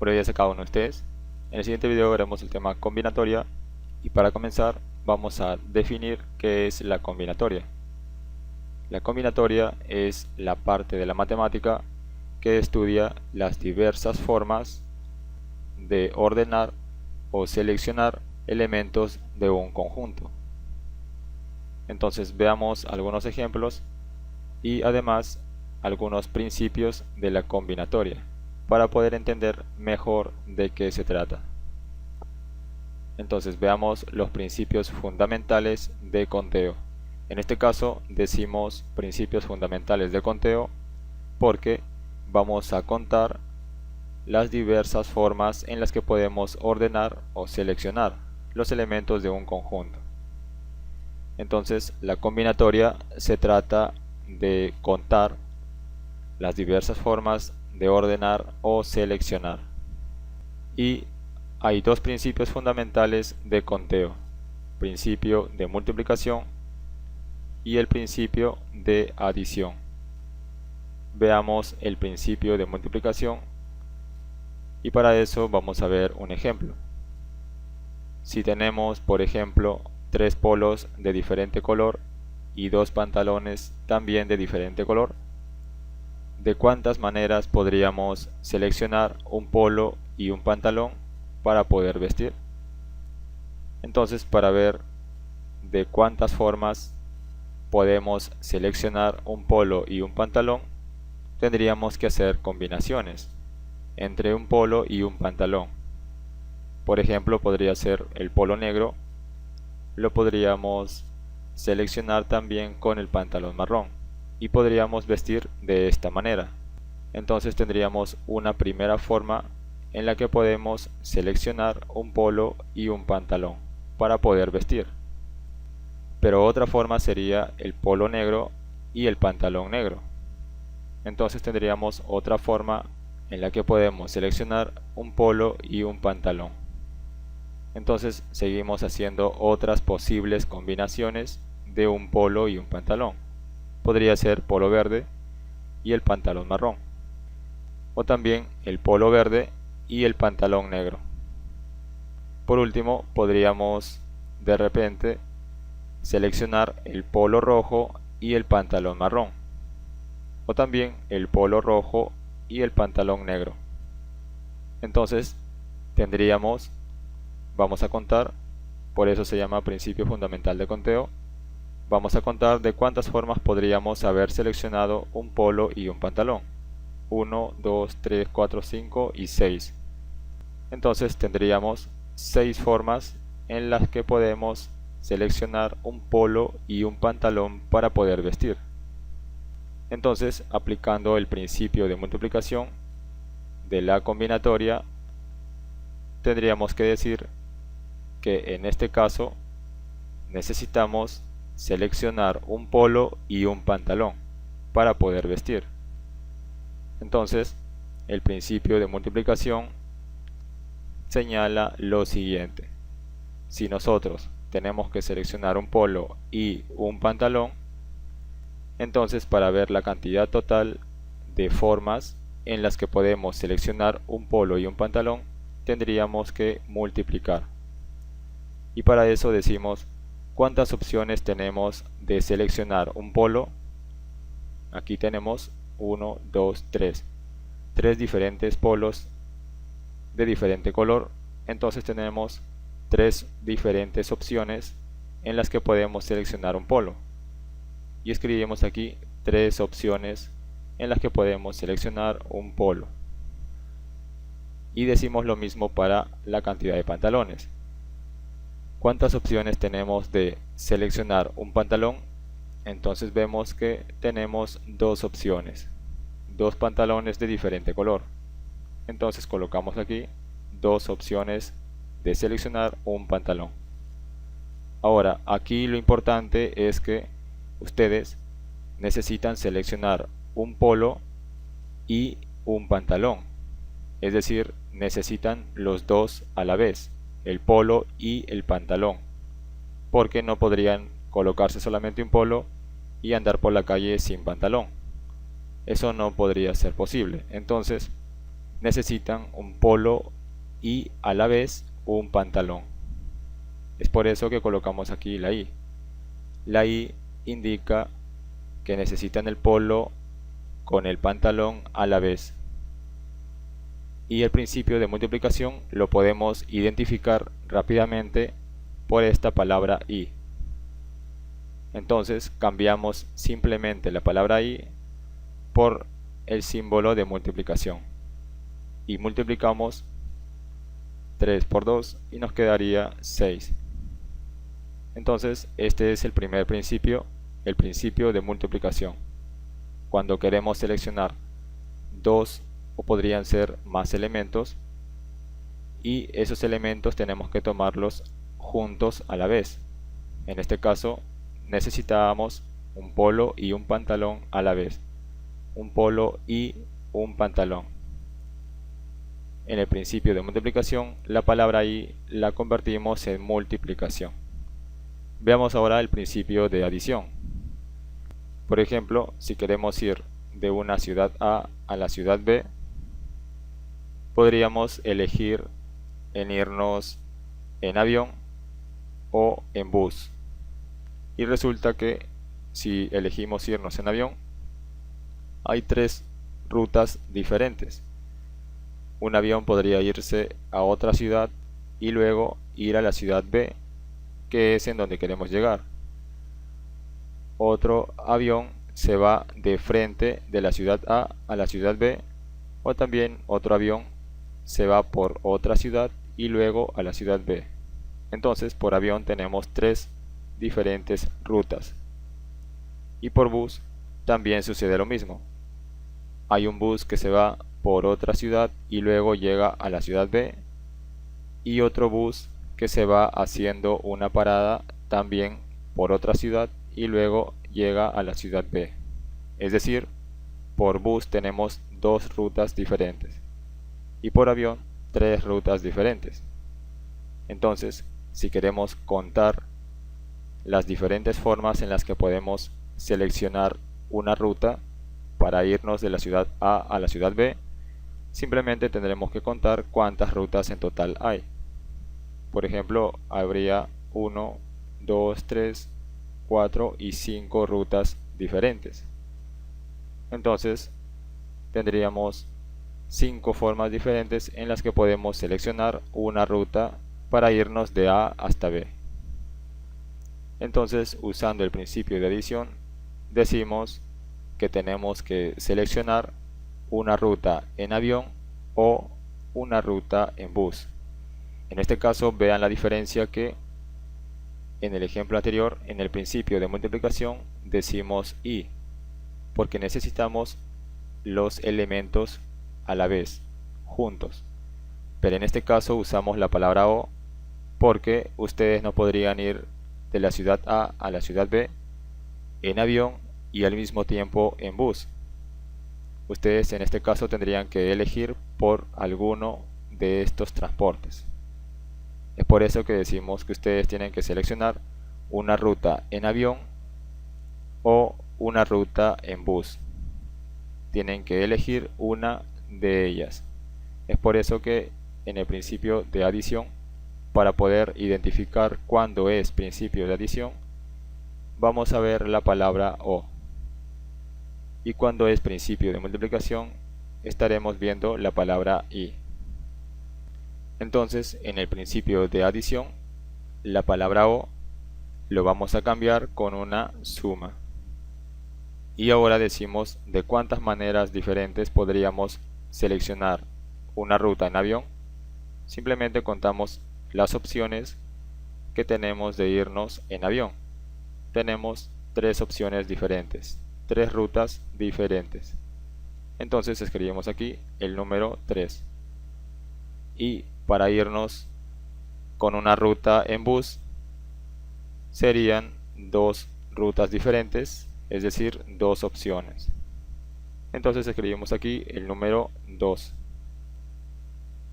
por ello a cada uno de ustedes. En el siguiente video veremos el tema combinatoria y para comenzar vamos a definir qué es la combinatoria. La combinatoria es la parte de la matemática que estudia las diversas formas de ordenar o seleccionar elementos de un conjunto. Entonces veamos algunos ejemplos y además algunos principios de la combinatoria para poder entender mejor de qué se trata. Entonces veamos los principios fundamentales de conteo. En este caso decimos principios fundamentales de conteo porque vamos a contar las diversas formas en las que podemos ordenar o seleccionar los elementos de un conjunto. Entonces la combinatoria se trata de contar las diversas formas de ordenar o seleccionar. Y hay dos principios fundamentales de conteo: principio de multiplicación y el principio de adición. Veamos el principio de multiplicación y para eso vamos a ver un ejemplo. Si tenemos, por ejemplo, tres polos de diferente color y dos pantalones también de diferente color, ¿de cuántas maneras podríamos seleccionar un polo y un pantalón para poder vestir? Entonces, para ver de cuántas formas podemos seleccionar un polo y un pantalón, tendríamos que hacer combinaciones entre un polo y un pantalón. Por ejemplo, podría ser el polo negro, lo podríamos seleccionar también con el pantalón marrón y podríamos vestir de esta manera. Entonces tendríamos una primera forma en la que podemos seleccionar un polo y un pantalón para poder vestir. Pero otra forma sería el polo negro y el pantalón negro. Entonces tendríamos otra forma en la que podemos seleccionar un polo y un pantalón. Entonces seguimos haciendo otras posibles combinaciones de un polo y un pantalón. Podría ser polo verde y el pantalón marrón, o también el polo verde y el pantalón negro. Por último, podríamos de repente seleccionar el polo rojo y el pantalón marrón, o también el polo rojo y el pantalón negro. Entonces tendríamos, vamos a contar, por eso se llama principio fundamental de conteo, vamos a contar de cuántas formas podríamos haber seleccionado un polo y un pantalón. 1, 2, 3, 4, 5 y 6. Entonces tendríamos 6 formas en las que podemos seleccionar un polo y un pantalón para poder vestir. Entonces, aplicando el principio de multiplicación de la combinatoria, tendríamos que decir que en este caso necesitamos seleccionar un polo y un pantalón para poder vestir. Entonces, el principio de multiplicación señala lo siguiente: si nosotros tenemos que seleccionar un polo y un pantalón, entonces para ver la cantidad total de formas en las que podemos seleccionar un polo y un pantalón, tendríamos que multiplicar. Y para eso decimos cuántas opciones tenemos de seleccionar un polo. Aquí tenemos 1, 2, 3. 3 diferentes polos de diferente color. Entonces tenemos 3 diferentes opciones en las que podemos seleccionar un polo. Y escribimos aquí 3 opciones en las que podemos seleccionar un polo. Y decimos lo mismo para la cantidad de pantalones. ¿Cuántas opciones tenemos de seleccionar un pantalón? Entonces vemos que tenemos 2 opciones, 2 pantalones de diferente color. Entonces colocamos aquí 2 opciones de seleccionar un pantalón. Ahora, aquí lo importante es que ustedes necesitan seleccionar un polo y un pantalón, es decir, necesitan los dos a la vez, el polo y el pantalón, porque no podrían colocarse solamente un polo y andar por la calle sin pantalón. Eso no podría ser posible. Entonces necesitan un polo y a la vez un pantalón. Es por eso que colocamos aquí la I. La I indica que necesitan el polo con el pantalón a la vez. Y el principio de multiplicación lo podemos identificar rápidamente por esta palabra I. Entonces cambiamos simplemente la palabra I por el símbolo de multiplicación. Y multiplicamos 3 por 2 y nos quedaría 6. Entonces este es el primer principio, el principio de multiplicación. Cuando queremos seleccionar dos o podrían ser más elementos, y esos elementos tenemos que tomarlos juntos a la vez. En este caso necesitábamos un polo y un pantalón a la vez. Un polo y un pantalón. En el principio de multiplicación, la palabra I la convertimos en multiplicación. Veamos ahora el principio de adición. Por ejemplo, si queremos ir de una ciudad A a la ciudad B, podríamos elegir en irnos en avión o en bus. Y resulta que si elegimos irnos en avión, hay tres rutas diferentes. Un avión podría irse a otra ciudad y luego ir a la ciudad B, que es en donde queremos llegar. Otro avión se va de frente de la ciudad A a la ciudad B, o también otro avión se va por otra ciudad y luego a la ciudad B. Entonces por avión tenemos tres diferentes rutas. Y por bus también sucede lo mismo. Hay un bus que se va por otra ciudad y luego llega a la ciudad B, y otro bus que se va haciendo una parada también por otra ciudad y luego llega a la ciudad B. Es decir, por bus tenemos dos rutas diferentes y por avión tres rutas diferentes. Entonces, si queremos contar las diferentes formas en las que podemos seleccionar una ruta para irnos de la ciudad A a la ciudad B, simplemente tendremos que contar cuántas rutas en total hay. Por ejemplo, habría 1, 2, 3, 4 y 5 rutas diferentes. Entonces, tendríamos 5 formas diferentes en las que podemos seleccionar una ruta para irnos de A hasta B. Entonces, usando el principio de adición, decimos que tenemos que seleccionar una ruta en avión o una ruta en bus. En este caso, vean la diferencia que en el ejemplo anterior, en el principio de multiplicación, decimos I, porque necesitamos los elementos a la vez, juntos. Pero en este caso usamos la palabra O, porque ustedes no podrían ir de la ciudad A a la ciudad B en avión y al mismo tiempo en bus. Ustedes en este caso tendrían que elegir por alguno de estos transportes. Es por eso que decimos que ustedes tienen que seleccionar una ruta en avión o una ruta en bus. Tienen que elegir una de ellas. Es por eso que en el principio de adición, para poder identificar cuándo es principio de adición, vamos a ver la palabra O. Y cuando es principio de multiplicación, estaremos viendo la palabra I. Entonces, en el principio de adición, la palabra O lo vamos a cambiar con una suma. Y ahora decimos de cuántas maneras diferentes podríamos seleccionar una ruta en avión. Simplemente contamos las opciones que tenemos de irnos en avión. Tenemos tres opciones diferentes, tres rutas diferentes. Entonces escribimos aquí el número 3. Y para irnos con una ruta en bus serían dos rutas diferentes, es decir, dos opciones. Entonces escribimos aquí el número 2.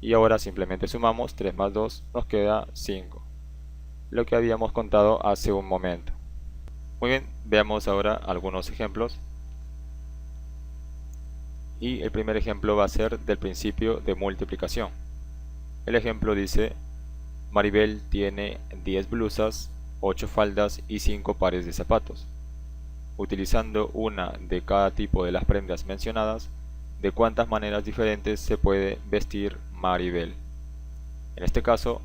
Y ahora simplemente sumamos 3 más 2, nos queda 5, lo que habíamos contado hace un momento. Muy bien, veamos ahora algunos ejemplos. Y el primer ejemplo va a ser del principio de multiplicación. El ejemplo dice: Maribel tiene 10 blusas, 8 faldas y 5 pares de zapatos. Utilizando una de cada tipo de las prendas mencionadas, ¿de cuántas maneras diferentes se puede vestir Maribel? En este caso,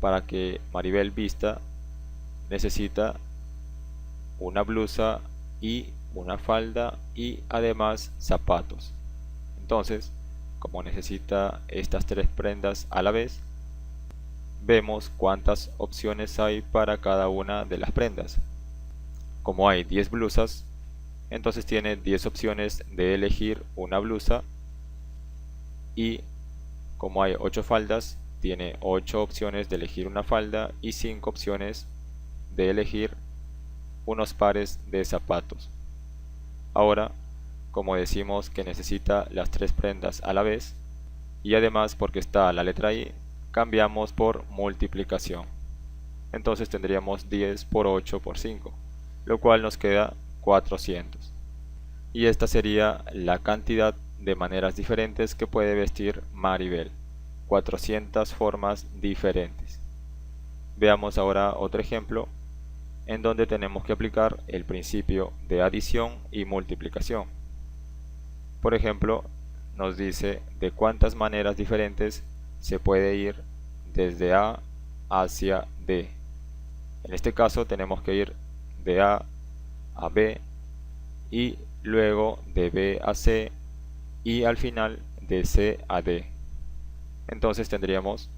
para que Maribel vista, necesita una blusa y una falda y además zapatos. Entonces, como necesita estas tres prendas a la vez, vemos cuántas opciones hay para cada una de las prendas. Como hay 10 blusas, entonces tiene 10 opciones de elegir una blusa, y como hay 8 faldas, tiene 8 opciones de elegir una falda y 5 opciones de elegir unos pares de zapatos. Ahora, como decimos que necesita las tres prendas a la vez, y además porque está la letra I, cambiamos por multiplicación. Entonces tendríamos 10 por 8 por 5, lo cual nos queda 400. Y esta sería la cantidad de maneras diferentes que puede vestir Maribel. 400 formas diferentes. Veamos ahora otro ejemplo en donde tenemos que aplicar el principio de adición y multiplicación. Por ejemplo, nos dice de cuántas maneras diferentes se puede ir desde A hacia D. En este caso tenemos que ir de A a B y luego de B a C y al final de C a D. Entonces tendríamos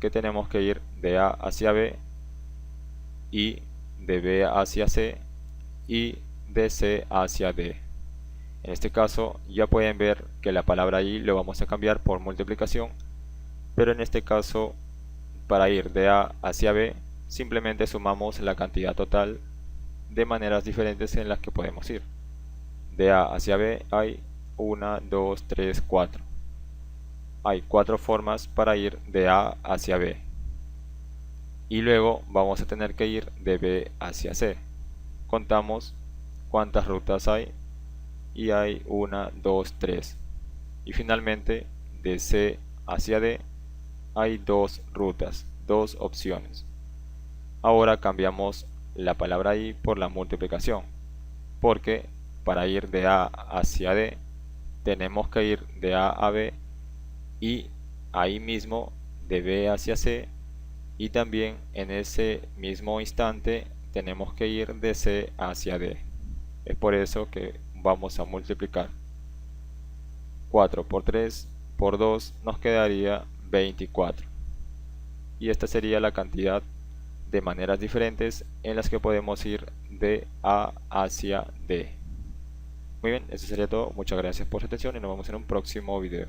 que tenemos que ir de A hacia B y de B hacia C y de C hacia D. En este caso ya pueden ver que la palabra I lo vamos a cambiar por multiplicación, pero en este caso para ir de A hacia B simplemente sumamos la cantidad total de maneras diferentes en las que podemos ir. De A hacia B hay 1, 2, 3, 4. Hay 4 formas para ir de A hacia B. Y luego vamos a tener que ir de B hacia C. Contamos cuántas rutas hay y hay 1, 2, 3. Y finalmente de C hacia D hay 2 rutas, 2 opciones. Ahora cambiamos la palabra I por la multiplicación, porque para ir de A hacia D tenemos que ir de A a B y ahí mismo de B hacia C, y también en ese mismo instante tenemos que ir de C hacia D. Es por eso que vamos a multiplicar 4 por 3 por 2 nos quedaría 24. Y esta sería la cantidad de maneras diferentes en las que podemos ir de A hacia D. Muy bien, eso sería todo. Muchas gracias por su atención y nos vemos en un próximo video.